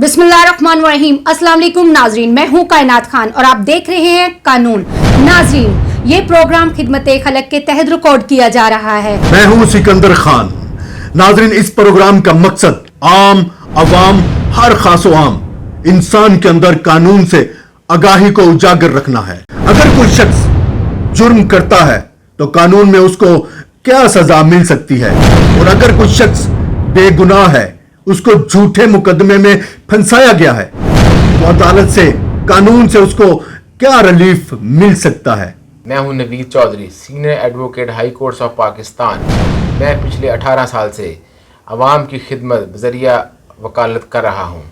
बिस्मिल्लाहिर्रहमानिर्रहीम। अस्सलाम वालेकुम नाजरीन, मैं हूं कायनात खान और आप देख रहे हैं कानून। नाजरीन, ये प्रोग्राम खिदमत खलक के तहत रिकॉर्ड किया जा रहा है। मैं हूं सिकंदर खान। नाजरीन, इस प्रोग्राम का मकसद आम अवाम हर खासो आम इंसान के अंदर कानून से आगाही को उजागर रखना है। अगर कोई शख्स जुर्म करता है तो कानून में उसको क्या सजा मिल सकती है, और अगर कोई शख्स बेगुनाह है, उसको झूठे मुकदमे में फंसाया गया है, तो अदालत से कानून से उसको क्या रिलीफ मिल सकता है। मैं हूं Naveed Chaudhry, senior advocate high courts of Pakistan. मैं पिछले 18 साल से अवाम की खिदमत बजरिया वकालत कर रहा हूं।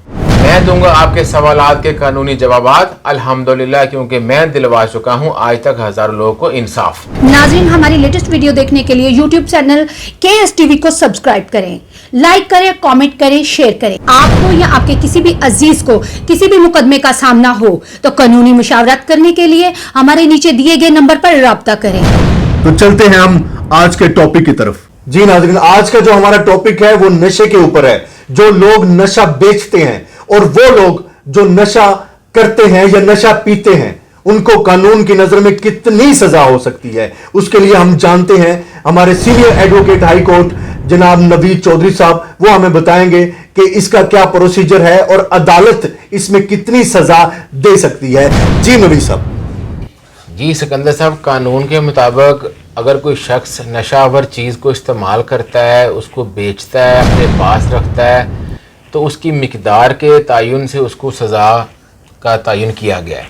मैं दूंगा आपके सवालात के कानूनी जवाबात अल्हम्दुलिल्लाह, क्योंकि मैं दिलवा चुका हूं आज तक हजारों लोगों को इंसाफ। नाजरीन, हमारी लेटेस्ट वीडियो देखने के लिए यूट्यूब चैनल KSTV को सब्सक्राइब करें, लाइक करें, कमेंट करें, शेयर करें। आपको या आपके किसी भी अजीज को किसी भी मुकदमे का सामना हो तो कानूनी मुशावरत करने के लिए हमारे नीचे दिए गए नंबर पर राब्ता करें। तो चलते हैं हम आज के टॉपिक की तरफ। जी नाज़रीन, आज का जो हमारा टॉपिक है वो नशे के ऊपर है। जो लोग नशा बेचते हैं और वो लोग जो नशा करते हैं या नशा पीते हैं, उनको कानून की नजर में कितनी सजा हो सकती है, उसके लिए हम जानते हैं हमारे सीनियर एडवोकेट हाई कोर्ट जनाब नवीद चौधरी साहब। वो हमें बताएंगे कि इसका क्या प्रोसीजर है और अदालत इसमें कितनी सजा दे सकती है। जी नवीद साहब। जी सिकंदर साहब, कानून के मुताबिक अगर कोई शख्स नशावर चीज़ को इस्तेमाल करता है, उसको बेचता है, अपने पास रखता है, तो उसकी मिकदार के तयन से उसको सज़ा का तयन किया गया है।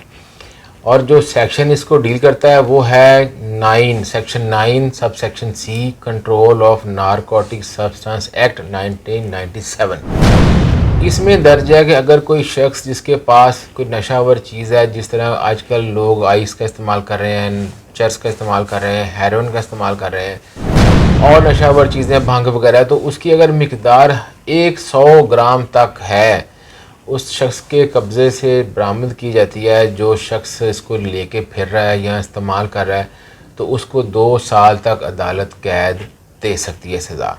और जो सेक्शन इसको डील करता है वो है section 9 sub section C, control of narcotic substance act 1997। इसमें दर्ज है कि अगर कोई शख्स जिसके पास कोई नशावर चीज़ है, जिस तरह आजकल लोग आइस का इस्तेमाल कर रहे हैं, चर्स का इस्तेमाल कर रहे हैं, हेरोइन का इस्तेमाल कर रहे हैं और नशावर चीज़ें भांग वगैरह, तो उसकी अगर मिकदार 100 ग्राम तक है, उस शख्स के कब्ज़े से बरामद की जाती है, जो शख्स इसको लेके फिर रहा है या इस्तेमाल कर रहा है, तो उसको 2 साल तक अदालत कैद दे सकती है सज़ा।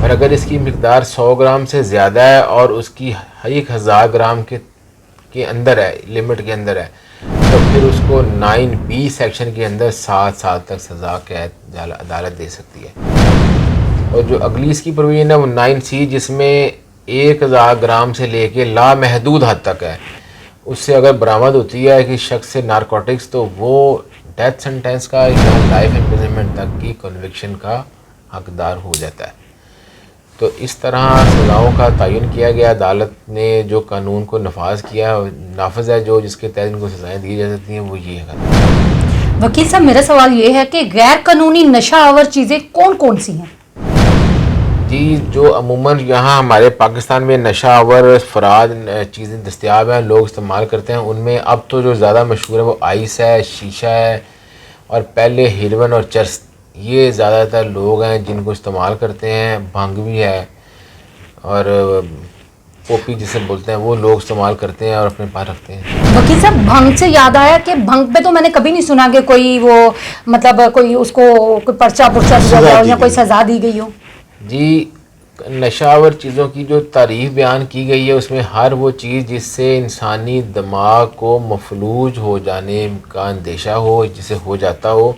और अगर इसकी मिकदार 100 ग्राम से ज़्यादा है और उसकी 1000 ग्राम के अंदर है, लिमिट के अंदर है, तो फिर उसको 9B सेक्शन के अंदर 7 साल तक सज़ा कैद अदालत दे सकती है। और जो अगली इसकी प्रोविजन है वो 9C, जिसमें 1000 ग्राम से लेके लामहदूद हद तक है। उससे अगर बरामद होती है कि शख्स से नारकोटिक्स, तो वो डेथ सेंटेंस का या लाइफ इम्प्रिजनमेंट तक की कन्विक्शन का हकदार हो जाता है। तो इस तरह सज़ाओं का तयन किया गया। अदालत ने जो कानून को नफाज किया, नाफज है, जो जिसके तहत इनको सज़ाएँ दी जा सकती हैं वो ये है। वकील साहब, मेरा सवाल ये है कि गैर कानूनी नशा आवर चीजें कौन कौन सी हैं? जी, जो अमूमन यहाँ हमारे पाकिस्तान में नशा आवर फराद चीज़ें दस्तियाब हैं, लोग इस्तेमाल करते हैं, उनमें अब तो जो ज़्यादा मशहूर है वो आइस है, शीशा है, और पहले हेरोइन और चर्स, ये ज़्यादातर लोग हैं जिनको इस्तेमाल करते हैं। भंग भी है और पोपी जिसे बोलते हैं, वो लोग इस्तेमाल करते हैं और अपने पास रखते हैं। वकील साहब, भंग से याद आया कि भंग पे तो मैंने कभी नहीं सुना कि कोई वो मतलब कोई उसको कोई पर्चा पुर्चा दिया गया हो या कोई सजा दी गई हो। जी, नशावर चीज़ों की जो तारीफ बयान की गई है, उसमें हर वो चीज़ जिससे इंसानी दिमाग को मफलूज हो जाने का अंदेशा हो, जिसे हो जाता हो,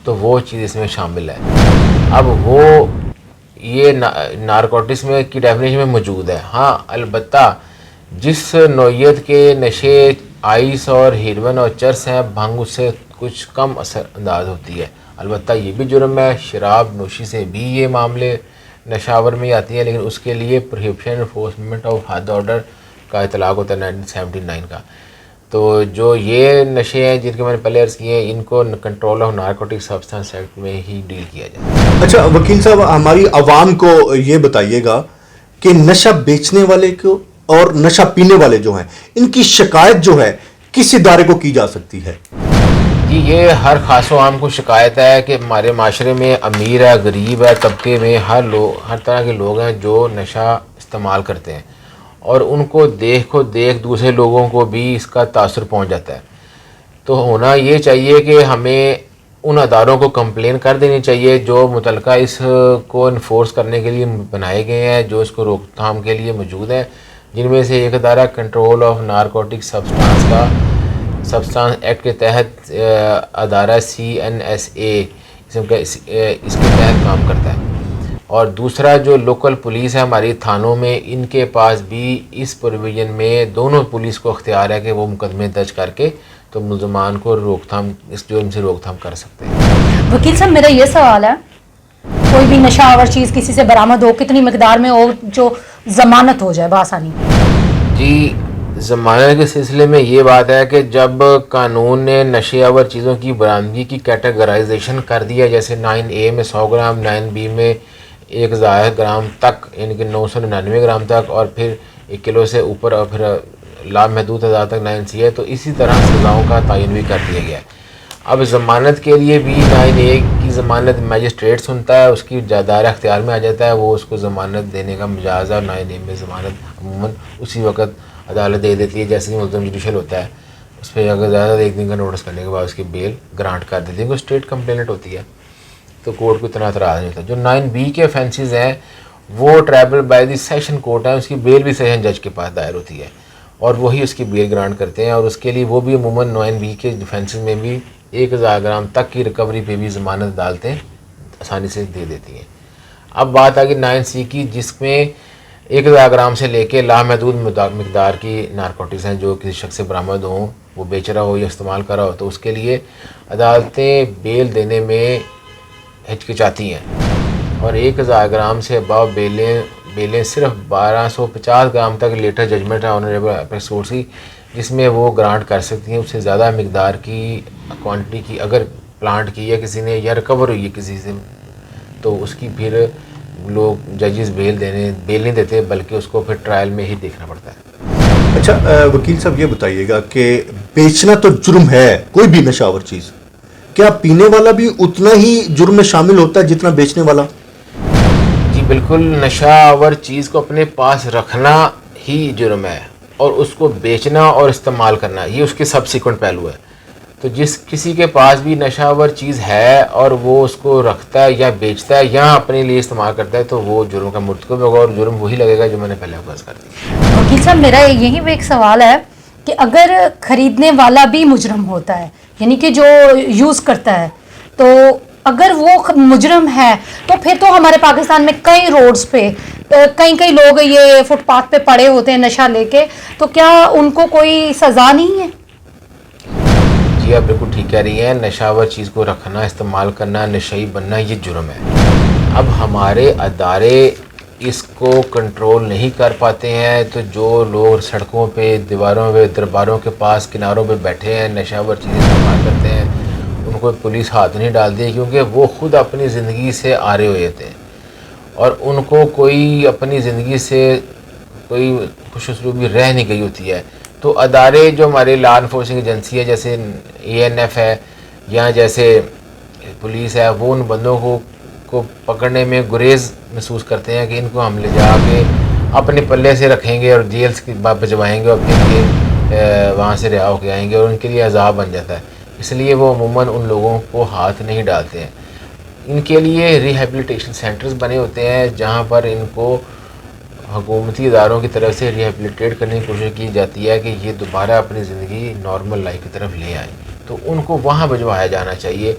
तो वो चीज़ इसमें शामिल है। अब वो ये नारकोटिक्स में की डेफिनेशन में मौजूद है। हाँ, अलबत्ता जिस नौइयत के नशे आइस और हेरोइन और चर्स हैं, भंग उससे कुछ कम असरअंदाज होती है। अलबत्ता ये भी जुर्म है, शराब नोशी से भी ये मामले नशावर में आती है, लेकिन उसके लिए प्रोहिबिशन एनफोर्समेंट ऑफ हद ऑर्डर का इतलाक होता है 1979 का। तो जो ये नशे हैं जिनके मैंने पहले अर्ज़ किए हैं, इनको control of narcotic substance act में ही डील किया जाए। अच्छा वकील साहब, हमारी आवाम को ये बताइएगा कि नशा बेचने वाले को और नशा पीने वाले जो हैं, इनकी शिकायत जो है किस इदारे को की जा सकती है? जी, ये हर खासो आम को शिकायत है कि हमारे माशरे में अमीर है, गरीब है, तबके में हर तरह के लोग हैं जो नशा इस्तेमाल करते हैं, और उनको देख दूसरे लोगों को भी इसका तासुर पहुंच जाता है। तो होना ये चाहिए कि हमें उन अदारों को कंप्लेन कर देनी चाहिए जो मुतलका इस को इन्फोर्स करने के लिए बनाए गए हैं, जो इसको रोकथाम के लिए मौजूद हैं। जिनमें से एक अदारा control of narcotic substance act के तहत अदारा CNSA इसके तहत काम करता है। और दूसरा जो लोकल पुलिस है हमारी थानों में, इनके पास भी इस प्रोविज़न में दोनों पुलिस को अख्तियार है कि वो मुकदमे दर्ज करके तो मुलजमान को रोकथाम, इस जुर्म से रोकथाम कर सकते हैं। वकील साहब मेरा ये सवाल है, कोई भी नशावर चीज किसी से बरामद हो, कितनी मिकदार में हो जो जमानत हो जाए बआसानी? जी, ज़मानत के सिलसिले में ये बात है कि जब कानून ने नशेआवर चीज़ों की बरामदगी की कैटेगराइजेशन कर दिया, जैसे 9A में 100 ग्राम, 9B में 1000 ग्राम तक, यानी कि 999 ग्राम तक, और फिर 1 किलो से ऊपर, और फिर लामहदूद हज़ार तक 9C है, तो इसी तरह सज़ाओं का तयन भी कर दिया गया है। अब ज़मानत के लिए भी 9A की ज़मानत मजिस्ट्रेट सुनता है, उसकी दायरा अख्तियार में आ जाता है, वो उसको ज़मानत देने का मिजाज है, और 9A में ज़मानत अमूमन उसी वक्त अदालत दे देती है, जैसे ही मुल्ज़िम जुडिशल होता है उस पर अगर ज़्यादा 1 दिन का नोटिस करने के बाद उसकी बेल ग्रांट कर देती है, क्योंकि स्टेट कंप्लेनेंट होती है तो कोर्ट को इतना एतराज़ नहीं होता। जो 9B के ऑफेंसेस हैं वो tribal by the session court है, उसकी बेल भी सेशन जज के पास दायर होती है और वही उसकी बेल ग्रांट करते हैं, और उसके लिए वो भी अमूमन 9B के ऑफेंसेस में भी 1000 ग्राम तक की रिकवरी पे भी ज़मानत अदालतें आसानी से दे देती हैं। अब बात आ गई 9C की, जिसमें 1000 ग्राम से लेके लामहदूद मिकदार की नारकोटिक्स हैं जो किसी शख्स से बरामद हों, वो बेच रहा हो या इस्तेमाल कर रहा हो, तो उसके लिए अदालतें बेल देने में हिचकिचाती हैं, और 1000 ग्राम से अबाव बेलें सिर्फ 1250 ग्राम तक लेटर जजमेंट है ऑनरेबल अपेक्स कोर्ट की, जिसमें वो ग्रांट कर सकती हैं। उससे ज़्यादा मिकदार की क्वांटिटी की अगर प्लांट की है किसी ने या रिकवर हुई है किसी से, तो उसकी फिर लोग जजेस बेल नहीं देते, बल्कि उसको फिर ट्रायल में ही देखना पड़ता है। अच्छा वकील साहब ये बताइएगा कि बेचना तो जुर्म है, कोई भी नशावर चीज, क्या पीने वाला भी उतना ही जुर्म में शामिल होता है जितना बेचने वाला? जी बिल्कुल, नशावर चीज़ को अपने पास रखना ही जुर्म है, और उसको बेचना और इस्तेमाल करना ये उसके सब्सिक्वेंट पहलू है। तो जिस किसी के पास भी नशावर चीज़ है और वो उसको रखता है या बेचता है या अपने लिए इस्तेमाल करता है, तो वो जुर्म का मुर्तकब होगा, और जुर्म वही लगेगा जो मैंने पहले बस कर दिया। वकील साहब मेरा यही भी एक सवाल है कि अगर खरीदने वाला भी मुजरम होता है, यानी कि जो यूज़ करता है, तो अगर वो मुजरम है तो फिर तो हमारे पाकिस्तान में कई रोड्स पे कई लोग ये फुटपाथ पे पड़े होते हैं नशा लेके, तो क्या उनको कोई सज़ा नहीं है? जी आप बिल्कुल ठीक कह रही हैं, नशावर चीज़ को रखना, इस्तेमाल करना, नशई बनना ये जुर्म है। अब हमारे अदारे इसको कंट्रोल नहीं कर पाते हैं, तो जो लोग सड़कों पे, दीवारों पे, दरबारों के पास, किनारों पे बैठे हैं, नशावर चीज़ इस्तेमाल करते हैं, उनको पुलिस हाथ नहीं डालती, क्योंकि वो खुद अपनी ज़िंदगी से आरे हुए थे और उनको कोई अपनी ज़िंदगी से कोई खुशुसलूबी रह नहीं गई होती है। तो अदारे जो हमारे लॉ इन्फोर्सिंग एजेंसी है, जैसे ANF है या जैसे पुलिस है, वो उन बंदों को पकड़ने में गुरेज महसूस करते हैं कि इनको हम ले जाके अपने पल्ले से रखेंगे और जेल्स की भिजवाएंगे और फिर ये वहाँ से रिहा होकर आएंगे, और उनके लिए अजाब बन जाता है। इसलिए वो अमूमन उन लोगों को हाथ नहीं डालते हैं। इनके लिए रिहेबिलिटेशन सेंटर्स बने होते हैं जहाँ पर इनको हुकूमती इदारों की तरफ से रिहेबिलिटेट करने की कोशिश की जाती है कि ये दोबारा अपनी ज़िंदगी नॉर्मल लाइफ की तरफ ले आए, तो उनको वहाँ भिजवाया जाना चाहिए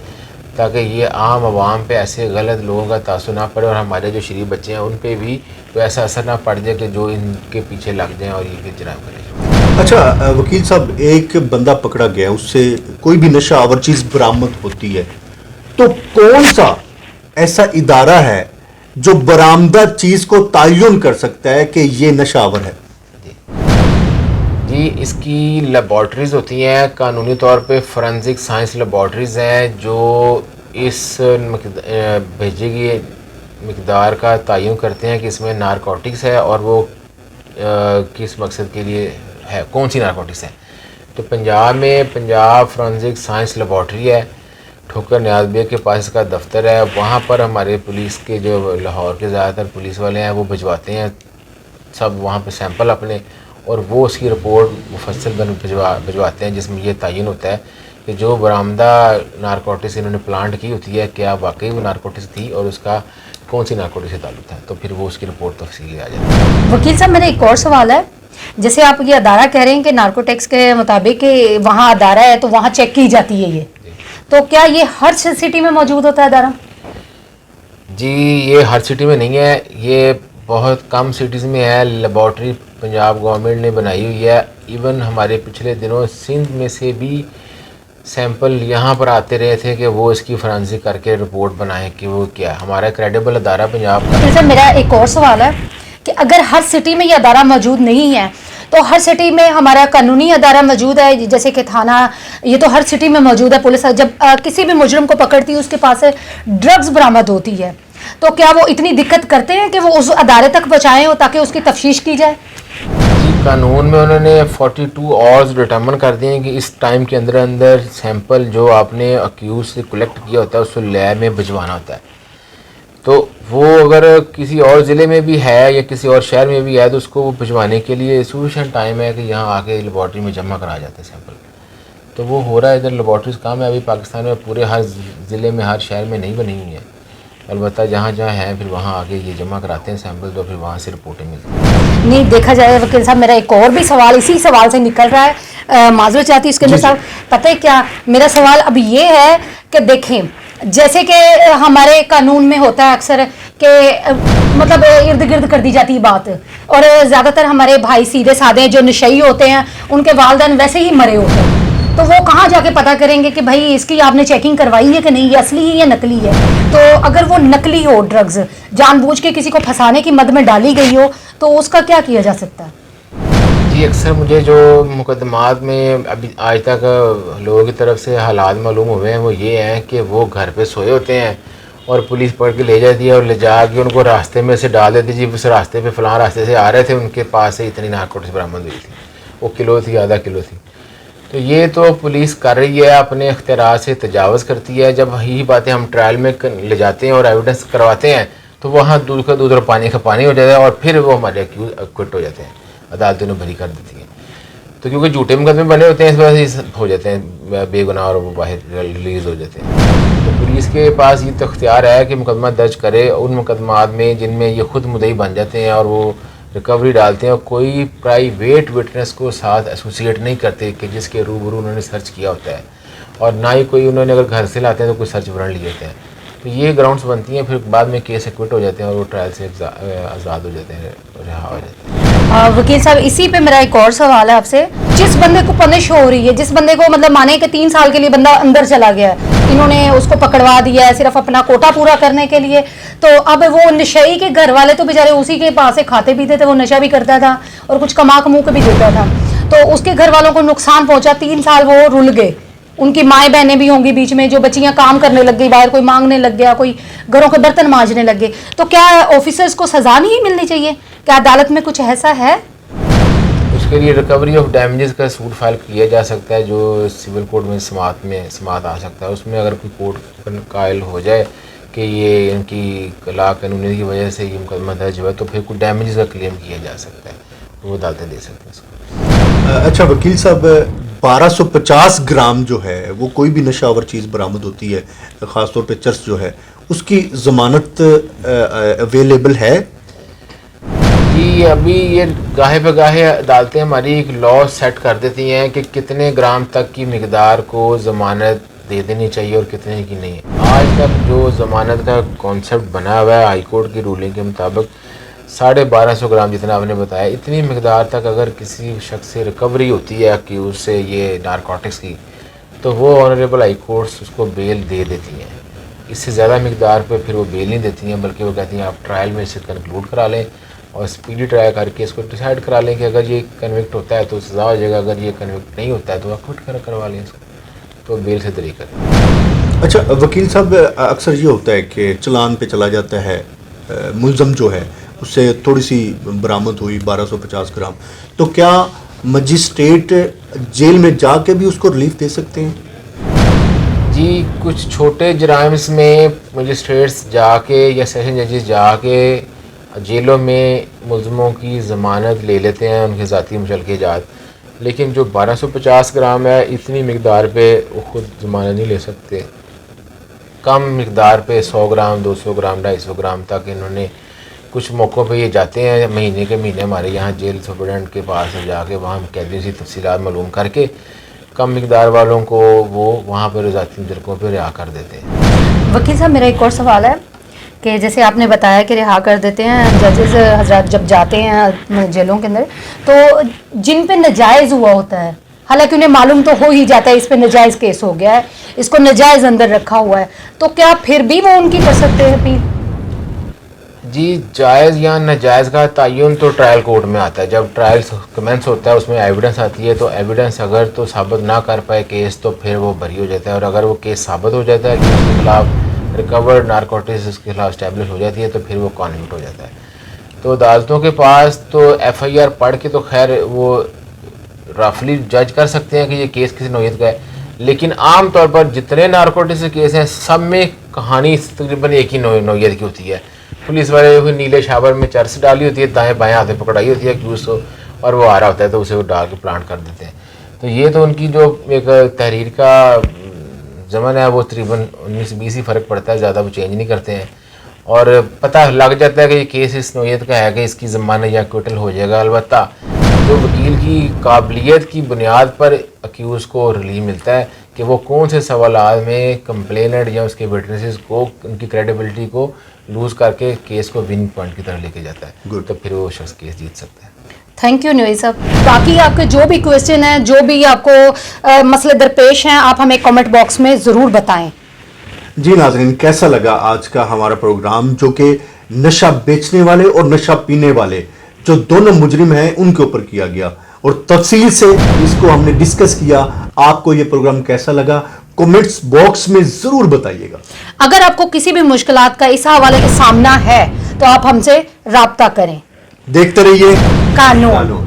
ताकि ये आम आवाम पे ऐसे गलत लोगों का तासुर ना पड़े, और हमारे जो शरीफ बच्चे हैं उन पे भी कोई ऐसा असर ना पड़ जाए कि जो इनके पीछे लग जाएँ और ये फिर जराइम करें। अच्छा वकील साहब, एक बंदा पकड़ा गया, उससे कोई भी नशा आवर चीज बरामद होती है, तो कौन सा ऐसा इदारा है जो बरामदा चीज को तयन कर सकता है कि ये नशावर है? जी इसकी लेबॉर्ट्रीज़ होती हैं, कानूनी तौर पे फोरेंसिक साइंस लेबॉर्ट्रीज़ हैं जो इस भेजे गए मिकदार का तयन करते हैं कि इसमें नारकोटिक्स है और वो किस मकसद के लिए है, कौन सी नारकोटिक्स है। तो पंजाब में पंजाब फोरेंसिक साइंस लेबॉर्ट्री है, ठोकर न्याज बेग के पास इसका दफ्तर है। वहाँ पर हमारे पुलिस के जो लाहौर के ज़्यादातर पुलिस वाले हैं वो भिजवाते हैं सब वहाँ पे सैंपल अपने, और वो उसकी रिपोर्ट मुफस्सल भिजवाते हैं जिसमें ये तयन होता है कि जो बरामदा नारकोटिक्स इन्होंने प्लांट की होती है क्या वाकई वो नारकोटिक्स थी और उसका कौन सी नारकोटिक्स से ताल्लुक था, तो फिर वो उसकी रिपोर्ट तफसीली आ जाती है। वकील साहब मेरा एक और सवाल है जैसे आप ये अदारा कह रहे हैं कि नार्कोटिक्स के मुताबिक कि वहाँ अदारा है तो वहाँ चेक की जाती है ये, तो क्या ये हर सिटी में मौजूद होता है अदारा? जी ये हर सिटी में नहीं है, ये बहुत कम सिटीज़ में है। लेबॉर्ट्री पंजाब गवर्नमेंट ने बनाई हुई है। इवन हमारे पिछले दिनों सिंध में से भी सैंपल यहाँ पर आते रहे थे कि वो इसकी फॉरेंसिक करके रिपोर्ट बनाएं कि वो क्या है। हमारा क्रेडिबल अदारा पंजाब का। फिर सर मेरा एक और सवाल है कि अगर हर सिटी में ये अदारा मौजूद नहीं है तो हर सिटी में हमारा कानूनी अदारा मौजूद है, जैसे कि थाना, ये तो हर सिटी में मौजूद है। पुलिस जब किसी भी मुजरिम को पकड़ती है उसके पास से ड्रग्स बरामद होती है, तो क्या वो इतनी दिक्कत करते हैं कि वो उस अदारे तक पहुँचाएँ ताकि उसकी तफ्तीश की जाए? जी कानून में उन्होंने 42 आवर्स डिटर्मन कर दिए हैं कि इस टाइम के अंदर अंदर सैंपल जो आपने अक्यूज से कलेक्ट किया होता है उसको लैब में भिजवाना होता है। तो वो अगर किसी और ज़िले में भी है या किसी और शहर में भी है तो उसको वो भिजवाने के लिए सफिशेंट टाइम है कि यहाँ आके लेबॉर्ट्री में जमा करा जाते हैं सैंपल। तो वो हो रहा है इधर लेबॉर्ट्रीज काम है। अभी पाकिस्तान में पूरे हर ज़िले में हर शहर में नहीं बनी हुई है, अलबत्ता जहाँ जहाँ है फिर वहाँ आगे ये जमा कराते हैं सैंपल, तो फिर वहाँ से रिपोर्टें मिलती हैं। नहीं देखा जाए वकील साहब, मेरा एक और भी सवाल इसी सवाल से निकल रहा है, माजूर चाहती इसके अंदर साहब। पता है क्या मेरा सवाल अब ये है कि देखें, जैसे कि हमारे कानून में होता है अक्सर कि मतलब इर्द गिर्द कर दी जाती है बात, और ज़्यादातर हमारे भाई सीधे साधे जो नशई होते हैं उनके वालिदैन वैसे ही मरे होते हैं, तो वो कहाँ जाके पता करेंगे कि भाई इसकी आपने चेकिंग करवाई है कि नहीं, ये असली है या नकली है? तो अगर वो नकली हो, ड्रग्स जानबूझ के किसी को फंसाने की मद में डाली गई हो, तो उसका क्या किया जा सकता है? जी अक्सर मुझे जो मुकदमात में अभी आज तक लोगों की तरफ से हालात मालूम हुए हैं वो ये हैं कि वो घर पे सोए होते हैं और पुलिस पकड़ के ले जाती है और ले जाके उनको रास्ते में से डाल देती है। जी उस रास्ते पे फलां रास्ते से आ रहे थे, उनके पास से इतनी नारकोटिक्स बरामद हुई थी, वो किलो थी, आधा किलो थी। तो ये तो पुलिस कर रही है, अपने इख्तियार से तजावज़ करती है। जब यही बातें हम ट्रायल में ले जाते हैं और एविडेंस करवाते हैं तो वहाँ दूध का दूध और पानी का पानी हो जाता है और फिर वो हमारे अक्यूज एक्विट हो जाते हैं, अदालतें उन्हें भरी कर देती हैं। तो क्योंकि झूठे मुकदमे बने होते हैं इस वजह से हो जाते हैं बेगुनाह और वो बाहर रिलीज़ हो जाते हैं। तो पुलिस के पास ये तो इख्तियार है कि मुकदमा दर्ज करे उन मुकदमात में जिनमें ये खुद मुद्दई बन जाते हैं और वो रिकवरी डालते हैं और कोई प्राइवेट विटनेस को साथ एसोसिएट नहीं करते कि जिसके रूबरू उन्होंने सर्च किया होता है, और ना ही कोई उन्होंने अगर घर से लाते हैं तो कोई सर्च वारंट लिए होते हैं। तो ये ग्राउंड्स बनती हैं, फिर बाद में केस एक्विट हो जाते हैं और वो ट्रायल से आज़ाद हो जाते हैं, रिहा हो जाते हैं। वकील साहब इसी पे मेरा एक और सवाल है आपसे, जिस बंदे को पनिश हो रही है, जिस बंदे को मतलब माने कि 3 साल के लिए बंदा अंदर चला गया है, इन्होंने उसको पकड़वा दिया है सिर्फ अपना कोटा पूरा करने के लिए, तो अब वो नशई के घर वाले तो बेचारे उसी के पास से खाते पीते थे, वो नशा भी करता था और कुछ कमा कमू के भी देता था, तो उसके घर वालों को नुकसान पहुंचा। 3 साल वो रुल गए, उनकी माएँ बहनें भी होंगी बीच में, जो बच्चियां काम करने लग गई बाहर, कोई मांगने लग गया, कोई घरों के बर्तन मांजने लग गए, तो क्या ऑफिसर्स को सजा नहीं मिलनी चाहिए? क्या अदालत में कुछ ऐसा है? उसके लिए रिकवरी ऑफ डैमेजेस का सूट फाइल किया जा सकता है जो सिविल कोर्ट में समात आ सकता है। उसमें अगर कोई कोर्ट कायल हो जाए कि ये इनकी ला कानूनी की वजह से ये मुकदमा दर्ज हुआ तो फिर कुछ डैमेजेस का क्लेम किया जा सकता है, वो अदालतें दे सकते हैं उसको। अच्छा वकील साहब, 1250 ग्राम जो है वो कोई भी नशावर चीज़ बरामद होती है, ख़ासतौर पे चरस जो है, उसकी ज़मानत अवेलेबल है? जी अभी ये गाहे बगाहे अदालतें हमारी एक लॉ सेट कर देती हैं कि कितने ग्राम तक की मिकदार को ज़मानत दे देनी चाहिए और कितने की नहीं। आज तक जो ज़मानत का कॉन्सेप्ट बना हुआ है हाई कोर्ट की रूलिंग के मुताबिक 1250 ग्राम, जितना आपने बताया, इतनी मिकदार तक अगर किसी शख्स से रिकवरी होती है कि उससे ये नारकोटिक्स की, तो वो ऑनरेबल हाई कोर्ट्स उसको बेल दे देती हैं। इससे ज़्यादा मिकदार पे फिर वो बेल नहीं देती हैं, बल्कि वो कहती हैं आप ट्रायल में इसे कंक्लूड करा लें और स्पीडी ट्रायल करके इसको डिसाइड करा लें कि अगर ये कन्विक्ट होता है तो सज़ा हो जाएगा, अगर ये कन्विक्ट नहीं होता है तो एक्विट करवा लें इसको, तो बेल से तरीका है। अच्छा वकील साहब, अक्सर ये होता है कि चालान पे चला जाता है, मुलज़म जो है उससे थोड़ी सी बरामद हुई 1250 ग्राम, तो क्या मजिस्ट्रेट जेल में जाके भी उसको रिलीफ दे सकते हैं? जी कुछ छोटे जराइम्स में मजिस्ट्रेट्स जाके या सेशन जजेस जाके जेलों में मुलज़मों की ज़मानत ले लेते हैं, उनके ज़ाती मुशलके जात, लेकिन जो 1250 ग्राम है इतनी मिकदार पे वो खुद ज़मानत नहीं ले सकते। कम मिकदार पे 100 ग्राम, 200 ग्राम, 250 ग्राम तक इन्होंने कुछ मौक़ों पे ये जाते हैं, महीने के महीने हमारे यहाँ जेल सुपरडेंट के पास जाके वहाँ कैदियों से तफसीलात मालूम करके कम मिकदार वालों को वो वहाँ पर ज़ाती मुजरकों पर रिहा कर देते हैं। वकील साहब, मेरा एक और सवाल है कि जैसे आपने बताया कि रिहा कर देते हैं जजेस हजरात जब जाते हैं जेलों के अंदर, तो जिन पे नजायज़ हुआ होता है, हालांकि उन्हें मालूम तो हो ही जाता है इस पे नजायज़ केस हो गया है, इसको नजायज़ अंदर रखा हुआ है, तो क्या फिर भी वो उनकी कर सकते हैं अपील? जी, जायज़ या नाजायज़ का तयन तो ट्रायल कोर्ट में आता है। जब ट्रायल कमेंस होता है उसमें एविडेंस आती है, तो एविडेंस अगर तो साबित ना कर पाए केस तो फिर वो बरी हो जाता है, और अगर वो केस साबित हो जाता है कि उसके खिलाफ रिकवर्ड नारकोटिक्स उसके खिलाफ स्टैब्लिश हो जाती है तो फिर वो कॉन्विक्ट हो जाता है। तो अदालतों के पास तो FIR पढ़ के तो खैर वो रफली जज कर सकते हैं कि ये केस किसी नौयत का है, लेकिन आम तौर पर जितने नारकोटिक्स के केस हैं सब में कहानी तकरीबन एक ही नौयत की होती है। पुलिस वाले को नीले शावर में चर्च डाली होती है, दाएं बाएं हाथ में पकड़ाई होती है क्यूज को, और वो आ रहा होता है तो उसे वो डाल के प्लांट कर देते हैं। तो ये तो उनकी जो एक तहरीर का ज़मन है वो तकरीबन 19-20 ही फ़र्क पड़ता है, ज़्यादा वो चेंज नहीं करते हैं, और पता लग जाता है कि ये केस इस नौयत का है कि इसकी ज़मानत या क्विटल हो जाएगा। अलबत्ता जो वकील की काबिलियत की बुनियाद पर अक्यूज़ को रिलीव मिलता है कि वो कौन से सवालात में कंप्लेनेंट या उसके विटनेसेस को उनकी क्रेडिबिलिटी को लूज़ करके केस को विनिंग पॉइंट की तरफ लेके जाता है, तो फिर वो शख्स केस जीत सकता है। थैंक यू न्यूज़ साहब। बाकी आपके जो भी क्वेश्चन हैं, जो भी आपको मसले दरपेश हैं, आप हमें कमेंट बॉक्स में ज़रूर बताएं। जी नाज़रीन, कैसा लगा आज का हमारा प्रोग्राम, जो कि नशा बेचने वाले और नशा पीने वाले जो दोनों मुजरिम हैं उनके ऊपर किया गया, और तफसील से इसको हमने डिस्कस किया। आपको ये प्रोग्राम कैसा लगा कमेंट्स बॉक्स में जरूर बताइएगा। अगर आपको किसी भी मुश्किलात का इस हवाले से सामना है तो आप हमसे राब्ता करें। देखते रहिए कानून। कानून।